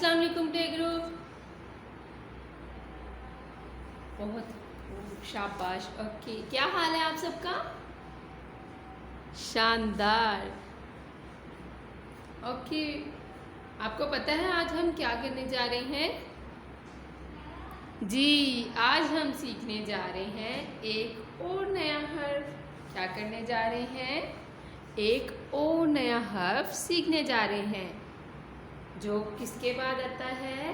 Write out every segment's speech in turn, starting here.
अस्सलाम वालेकुम play group. बहुत शाबाश। ओके, क्या हाल है आप सबका? शानदार। ओके, आपको पता है आज हम क्या करने जा रहे हैं? जी, आज हम सीखने जा रहे हैं एक और नया हर्फ। क्या करने जा रहे हैं? एक और नया हर्फ सीखने जा रहे हैं जो किसके बाद आता है?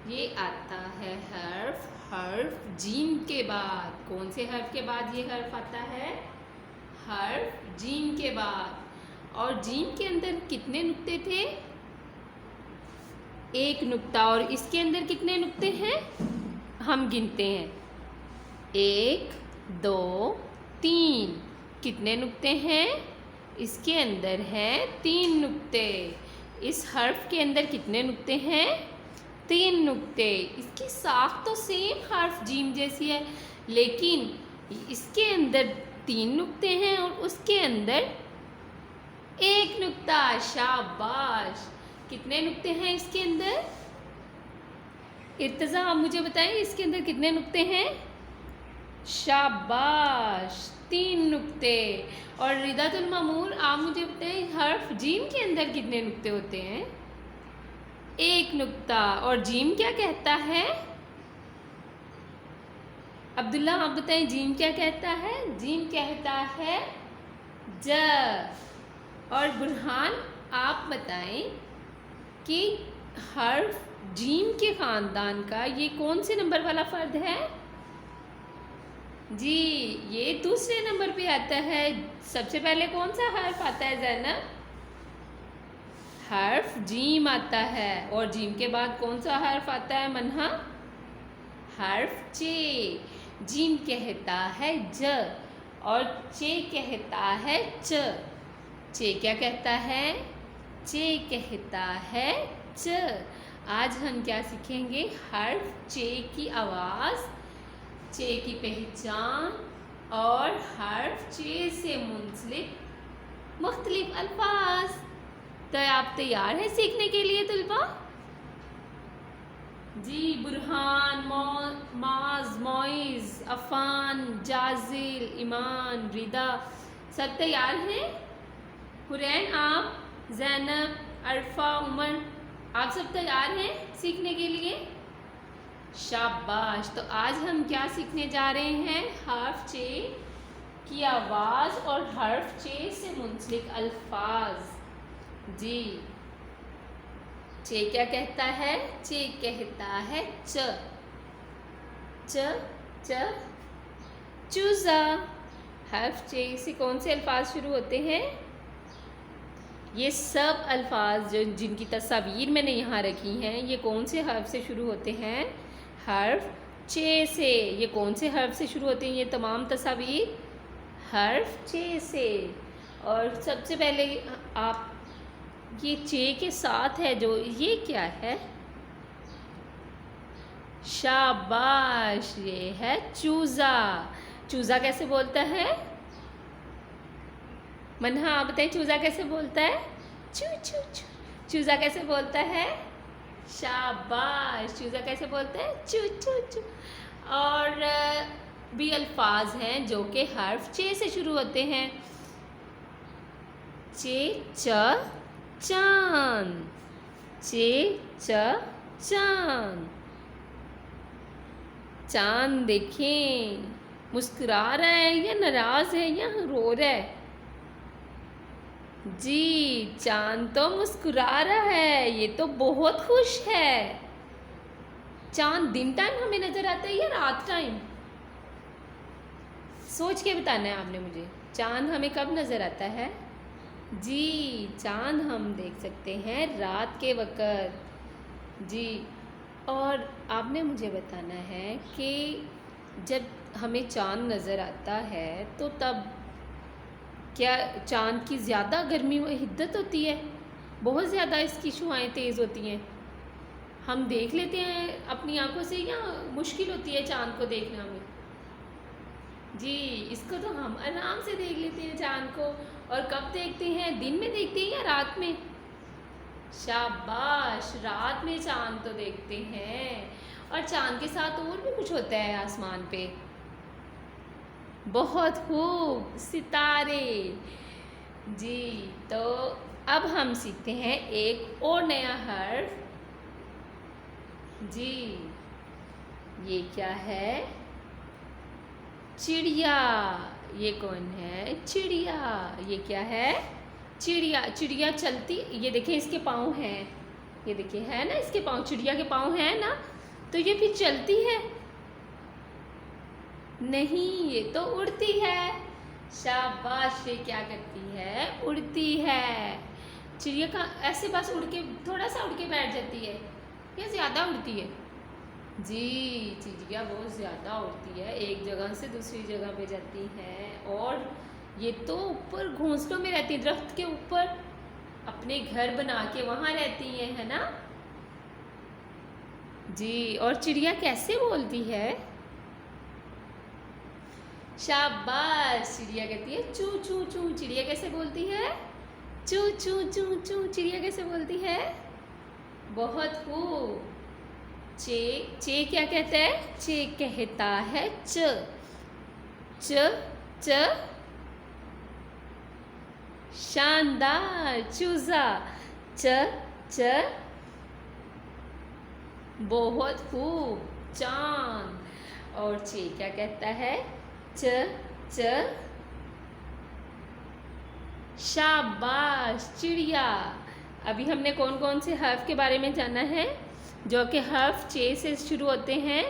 ये आता है हर्फ जीम के बाद। कौन से हर्फ के बाद ये हर्फ आता है? हर्फ जीम के बाद। और जीम के अंदर कितने नुक्ते थे? एक नुक्ता। और इसके अंदर कितने नुक्ते हैं? हम गिनते हैं, 1 2 3। कितने नुक्ते हैं? इसके अंदर हैं 3 नुक्ते। इस हर्फ के अंदर कितने नुक्ते हैं? 3 नुक्ते। इसकी साख तो सेम हर्फ जीम जैसी है, लेकिन इसके अंदर 3 नुक्ते हैं और उसके अंदर 1 नुक्ता। शाबाश। कितने नुक्ते हैं इसके अंदर? इर्तज़ा, आप मुझे बताएं इसके अंदर कितने नुक्ते हैं? शाबाश, 3 नुक्ते। और रिदातुल मामूर, आप मुझे बताएं हर्फ जीम के अंदर कितने नुक्ते होते हैं? 1 नुक्ता। और जीम क्या कहता है? अब्दुल्ला, आप बताएं जीम क्या कहता है? जीम कहता है ज। और बुरहान, आप बताएं कि हर्फ जीम के ख़ानदान का ये कौन से नंबर वाला फ़र्द है? जी, ये दूसरे नंबर पे आता है। सबसे पहले कौन सा हर्फ आता है ज़ैनब? हर्फ जीम आता है। और जीम के बाद कौन सा हर्फ आता है मन्हा? हर्फ चे। जीम कहता है ज और चे कहता है च। चे क्या कहता है? चे कहता है च। आज हम क्या सीखेंगे? हर्फ चे की आवाज़, चे की पहचान और हर्फ चे से मुंसलिक मुख्तलिफ अल्फाज। तो आप तैयार हैं सीखने के लिए तुलबा? जी, बुरहान, माज, मोइज़, अफ़ान, जाजिल, ईमान, रिदा सब तैयार हैं? हुरैन, आप, ज़ैनब, अरफा, उमर, आप सब तैयार हैं सीखने के लिए? शाबाश। तो आज हम क्या सीखने जा रहे हैं? हर्फ चे की आवाज़ और हर्फ चे से मुंसलिक अल्फाज। जी, चे क्या कहता है? चे कहता है च। च च चूज़ा। हर्फ चे से कौन से अल्फाज शुरू होते हैं? ये सब अल्फाज जो जिनकी तस्वीर मैंने यहाँ रखी हैं, ये कौन से हर्फ से शुरू होते हैं? हर्फ चे से। ये कौन से हर्फ से शुरू होते हैं? ये तमाम तस्वीर हर्फ चे से। और सबसे पहले आप ये चे के साथ है जो, ये क्या है? शाबाश, ये है चूज़ा। चूज़ा कैसे बोलता है? मन्हा, आप बताएं चूज़ा कैसे बोलता है? चू चू चू। चूज़ा कैसे बोलता है? शाबाश। चूज़ा कैसे बोलता है? चू चू चू। और भी अल्फाज हैं जो कि हर्फ चे से शुरू होते हैं। चे च चांद। चे च चांद। चांद देखें, मुस्कुरा रहा है या नाराज़ है या रो रहा है? जी, चांद तो मुस्कुरा रहा है, ये तो बहुत खुश है। चांद दिन टाइम हमें नज़र आता है या रात टाइम? सोच के बताना है आपने मुझे। चांद हमें कब नज़र आता है? जी, चांद हम देख सकते हैं रात के वक़्त। जी, और आपने मुझे बताना है कि जब हमें चांद नज़र आता है तो तब क्या चांद की ज़्यादा गर्मी व हिद्दत होती है? बहुत ज़्यादा इसकी शुआएँ तेज़ होती हैं? हम देख लेते हैं अपनी आंखों से या मुश्किल होती है चांद को देखना हमें? जी, इसको तो हम आराम से देख लेते हैं चांद को। और कब देखते हैं? दिन में देखते हैं या रात में? शाबाश, रात में चांद तो देखते हैं, और चांद के साथ और भी कुछ होता है आसमान पे। बहुत खूब, सितारे। जी, तो अब हम सीखते हैं एक और नया हर्फ। जी, ये क्या है? चिड़िया। ये कौन है? चिड़िया। ये क्या है? चिड़िया। चिड़िया चलती, ये देखिए इसके पाँव हैं, ये देखिए है ना, इसके पाँव, चिड़िया के पाँव हैं ना, तो ये फिर चलती है? नहीं, ये तो उड़ती है। शाबाश, ये क्या करती है? उड़ती है। चिड़िया का ऐसे बस उड़ के, थोड़ा सा उड़ के बैठ जाती है या ज़्यादा उड़ती है? जी, चिड़िया बहुत ज़्यादा उड़ती है, एक जगह से दूसरी जगह पे जाती है, और ये तो ऊपर घोंसलों में रहती है, दरख्त के ऊपर अपने घर बना के वहाँ रहती है ना? जी, और चिड़िया कैसे बोलती है? शाबाश, चिड़िया कहती है चू चू चू। चिड़िया कैसे बोलती है? चू चू चू चू। चिड़िया कैसे बोलती है? बहुत खूब। चे, चे क्या कहता है? चे कहता है च। च च, शानदार, चूजा। च च, बहुत खूब, चांद। और चे क्या कहता है? च च, शाबाश, चिड़िया। अभी हमने कौन कौन से हर्फ के बारे में जाना है जो कि हर्फ चे से शुरू होते हैं?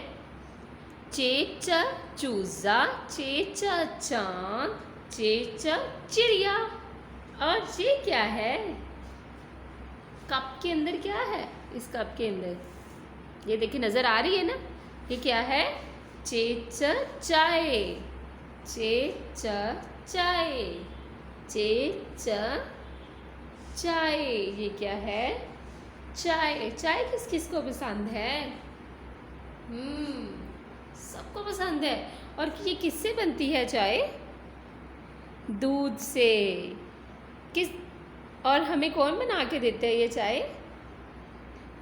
चे च चूजा, चे च चांद, चे च चिड़िया। और ये क्या है? कप के अंदर क्या है? इस कप के अंदर ये देखिए, नजर आ रही है ना? ये क्या है? चे च चाय, चे च चाय, चे च चाय। ये क्या है? चाय। चाय किस किस को पसंद है? सबको पसंद है। और ये किससे बनती है चाय? दूध से। किस, और हमें कौन बना के देते हैं ये चाय?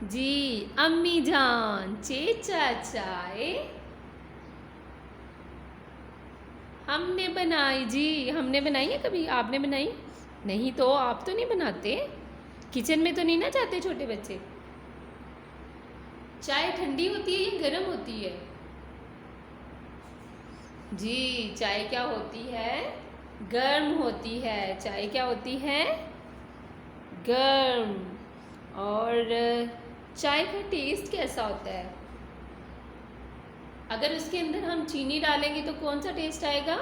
जी, अम्मी जान। चेचा चाय हमने बनाई। जी, हमने बनाई है कभी? आपने बनाई? नहीं तो आप तो नहीं बनाते, किचन में तो नहीं ना जाते छोटे बच्चे। चाय ठंडी होती है या गर्म होती है? जी, चाय क्या होती है? गर्म होती है। चाय क्या होती है? गर्म। और चाय का टेस्ट कैसा होता है? अगर उसके अंदर हम चीनी डालेंगे तो कौन सा टेस्ट आएगा?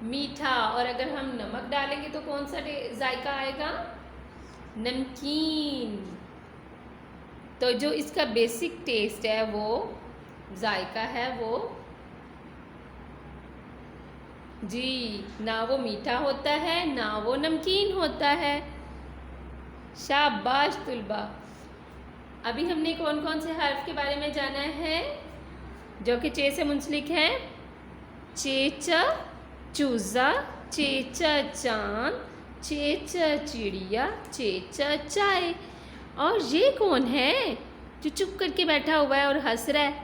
मीठा। और अगर हम नमक डालेंगे तो कौन सा जायका आएगा? नमकीन। तो जो इसका बेसिक टेस्ट है, वो जायका है, वो जी, ना वो मीठा होता है ना वो नमकीन होता है। शाबाश तुलबा। अभी हमने कौन कौन से हर्फ के बारे में जाना है जो कि चे से मुंसलिक है? चेचा चूजा, चेचा चांद, चेचा चिड़िया, चेचा चाय। और ये कौन है जो चुप करके बैठा हुआ है और हंस रहा है?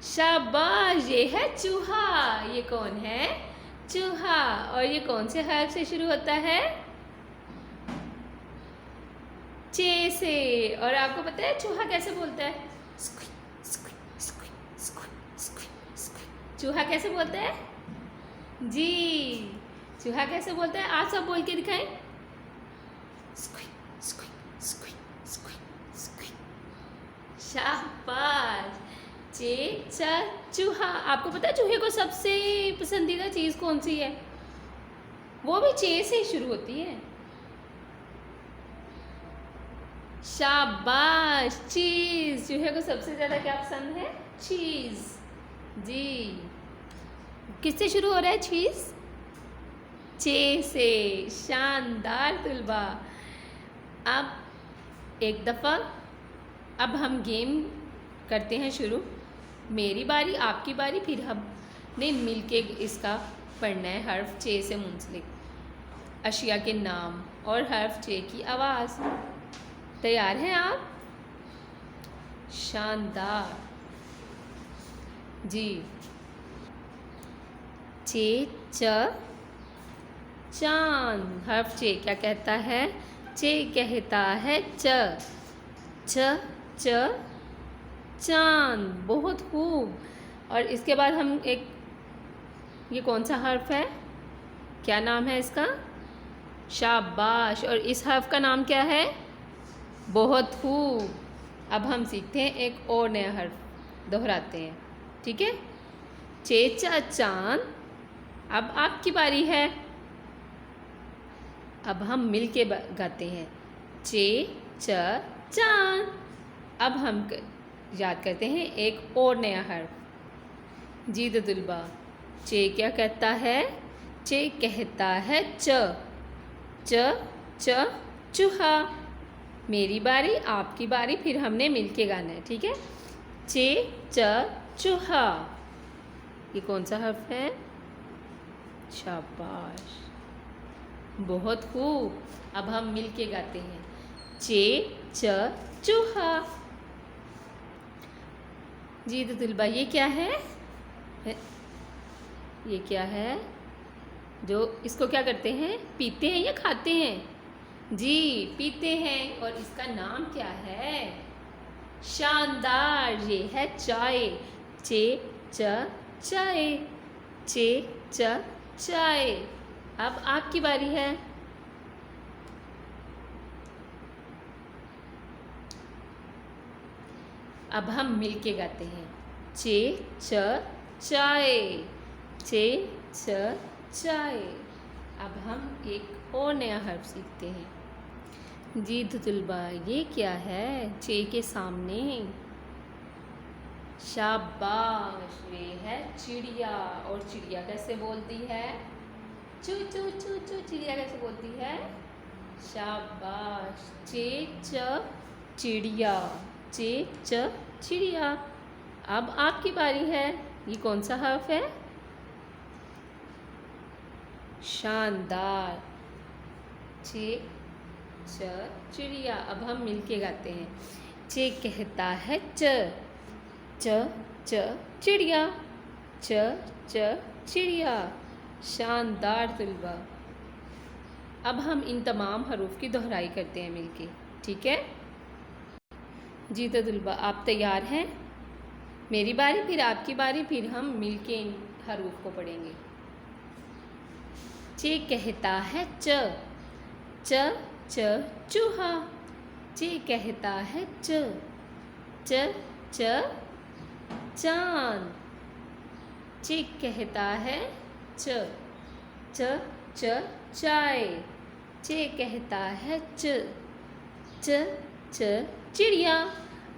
शाबाश, ये है चूहा। ये कौन है? चूहा। और ये कौन से हर्फ से शुरू होता है? चे से। और आपको पता है चूहा कैसे बोलता है? चूहा कैसे बोलता है? जी, चूहा कैसे बोलता है? आप सब बोल के दिखाएं। शाबाश, चेचा चूहा। आपको पता है चूहे को सबसे पसंदीदा चीज़ कौन सी है? वो भी चे से ही शुरू होती है। शाबाश, चीज़। चूहे को सबसे ज़्यादा क्या पसंद है? चीज़। जी, किससे शुरू हो रहा है चीज़? चे से। शानदार तुलबा। अब एक दफ़ा, अब हम गेम करते हैं शुरू। मेरी बारी, आपकी बारी, फिर हमने मिलके इसका पढ़ना है हर्फ चे से मुंसलिक। अशिया के नाम और हर्फ चे की आवाज़। तैयार हैं आप? शानदार जी। चे च चांद, हर्फ चे क्या कहता है? चे कहता है च। च च चांद, बहुत खूब। और इसके बाद हम एक, ये कौन सा हर्फ है? क्या नाम है इसका? शाबाश। और इस हर्फ का नाम क्या है? बहुत खूब। अब हम सीखते हैं एक और नया हर्फ, दोहराते हैं, ठीक है? चे चा चांद। अब आपकी बारी है। अब हम मिल के गाते हैं, चे च चांद। अब हम याद करते हैं एक और नया हर्फ। जी दुलबा, चे क्या कहता है? चे कहता है च। च च चूहा। मेरी बारी, आपकी बारी, फिर हमने मिलके गाना है, ठीक है? चे च चूहा। ये कौन सा हर्फ है? शाबाश, बहुत खूब। अब हम मिलके गाते हैं, चे च चूहा। जी तो दिलबा, ये क्या है? ये क्या है? जो इसको क्या करते हैं? पीते हैं या खाते हैं? जी, पीते हैं। और इसका नाम क्या है? शानदार, ये है चाय। चे च चाय। चे च चाय। अब आपकी बारी है। अब हम मिलके गाते हैं, चे च चाय। चे च चाय। अब हम एक और नया हर्फ सीखते हैं। जी तुलबा, ये क्या है चे के सामने? शाबाश, ये है चिड़िया। और चिड़िया कैसे बोलती है? चू चू चू चू। चिड़िया कैसे बोलती है? शाबाश, चे च चिड़िया। चे च चिड़िया। अब आपकी बारी है। ये कौन सा हर्फ है? शानदार, चे च चिड़िया। अब हम मिलके गाते हैं, चे कहता है च। च च चिड़िया। च च चिड़िया। शानदार तुलबा। अब हम इन तमाम हरूफ की दोहराई करते हैं मिलके, ठीक है? जी तो तुलबा, आप तैयार हैं? मेरी बारी, फिर आपकी बारी, फिर हम मिलके इन हरूफ को पढ़ेंगे। चे कहता है च। च च चूहा। चे कहता है च। च च चांद। चे कहता है च। च च चाय। चे कहता है च। च च चिड़िया।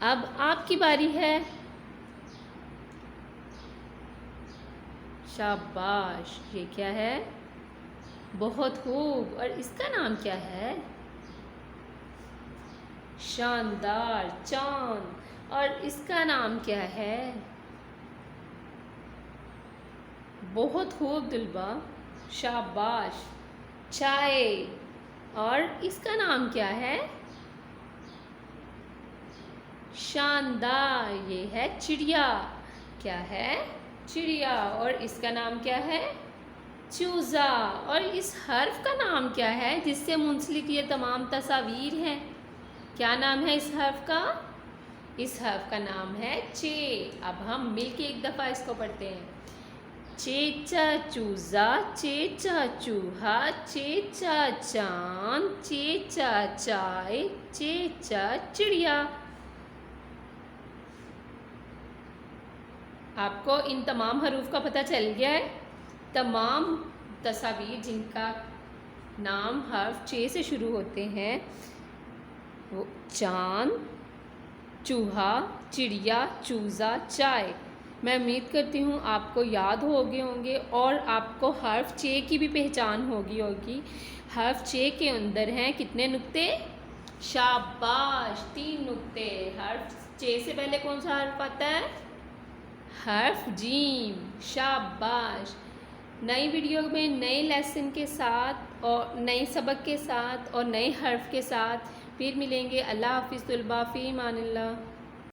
अब आपकी बारी है। शाबाश, ये क्या है? बहुत खूब। और इसका नाम क्या है? शानदार, चांद। और इसका नाम क्या है? बहुत खूब दुलबा, शाबाश, चाय। और इसका नाम क्या है? शानदार, ये है चिड़िया। क्या है? चिड़िया। और इसका नाम क्या है? चूज़ा। और इस हर्फ का नाम क्या है जिससे मुंसलिक ये तमाम तस्वीर हैं? क्या नाम है इस हर्फ का? इस हर्फ का नाम है चे। अब हम मिलके एक दफ़ा इसको पढ़ते हैं, चेचा चूज़ा, चेचा चूहा, चेचा चांद, चेचा चाय, चेचा चिड़िया। आपको इन तमाम हरूफ का पता चल गया है? तमाम तस्वीर जिनका नाम हर्फ चे से शुरू होते हैं, वो चांद, चूहा, चिड़िया, चूज़ा, चाय। मैं उम्मीद करती हूँ आपको याद हो गए होंगे और आपको हर्फ चे की भी पहचान होगी। हर्फ चे के अंदर हैं कितने नुक्ते? शाबाश, 3 नुक्ते। हर्फ चे से पहले कौन सा हर्फ आता है? हर्फ जीम। शाबाश, नई वीडियो में नए लेसन के साथ और नए सबक के साथ और नए हर्फ के साथ फिर मिलेंगे। अल्लाह हाफिज़ तुलबा, फ़ी अमानिल्लाह।